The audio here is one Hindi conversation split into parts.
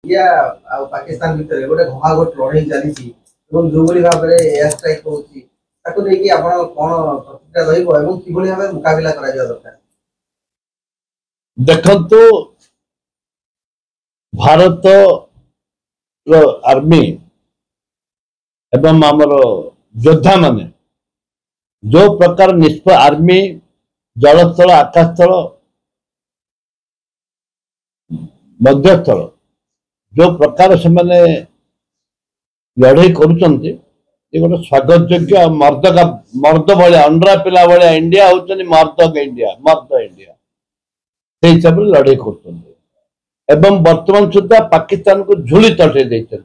इंडिया आ पाकिस्तान भितर गोटे घमाघोट लड़ाई चली जो भाव में एयर स्ट्राइक होती आपण कौन प्रतिक्रिया रही भाव मुकाबला करा दरकार देखो भारत आर्मी एवं आमर योद्धा माने जो प्रकार आर्मी जलस्थल आकाशस्थल मध्यस्थल जो प्रकार से माने लड़ाई करुँचे गोटे स्वागत योग्य मर्द भाया अंडरा पिला भाया इंडिया होती मर्द इंडिया से हिसाब से लड़ाई कर वर्तमान सुधा पाकिस्तान को झुली तटे देते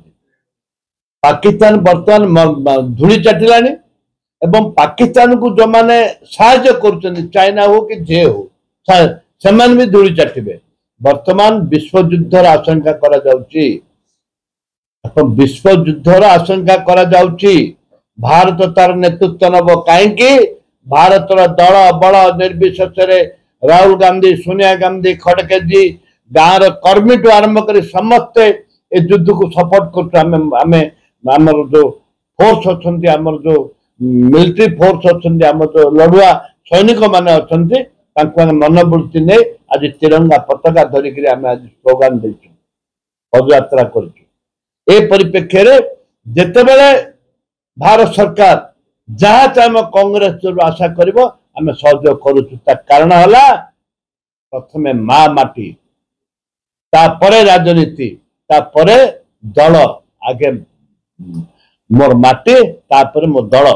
पाकिस्तान वर्तमान धूली चाटिला एवं पाकिस्तान को जो माने साहाय्य कर चाइना हो कि जे हो से भी धूली चाटे वर्तमान विश्व युद्धर आशंका करा जाउची विश्व युद्धर आशंका करा जाउची भारत तार नेतृत्व नब कहीं भारत दल बल निर्विशेष राहुल गांधी सोनिया गांधी खड़गे जी गाँव कर्मी टू आरंभ कर समस्ते ए युद्ध को सपोर्ट कर जो फोर्स अच्छा जो मिलिट्री फोर्स अच्छा जो लड़ुआ सैनिक मान अच्छा मनोवृत्ति नहीं आज तिरंगा पताका धरिक आज स्लोगान पदयात्रा कर जिते बड़े भारत सरकार जहाँ चाहे कांग्रेस जो आशा कर सहयोग करुँ कारण है प्रथम माँ माटी तापरे राजनीति तापरे दल आगे मोर माटी तापरे मो दल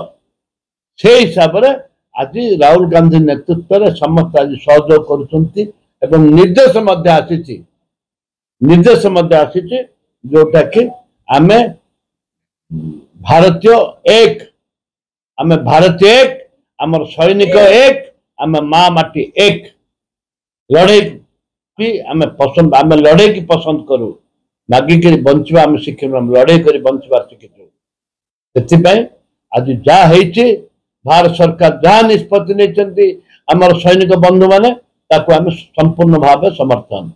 से हिसाब से आज राहुल गांधी नेतृत्व में समस्त आज सहयोग कर निर्देश जोटा कि आमे भारतीय एक आमर सैनिक एक आमे माँ माटी एक लड़े की आमे पसंद आमे लड़े की पसंद करूँ मागिक बंचवा आम शिखु लड़े कर बंचवा शिखु से आज जहाँ भारत सरकार जहाँ निष्पत्ति नहीं आमर सैनिक बंधु माने ताको आमे संपूर्ण भाव समर्थन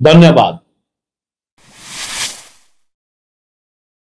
धन्यवाद।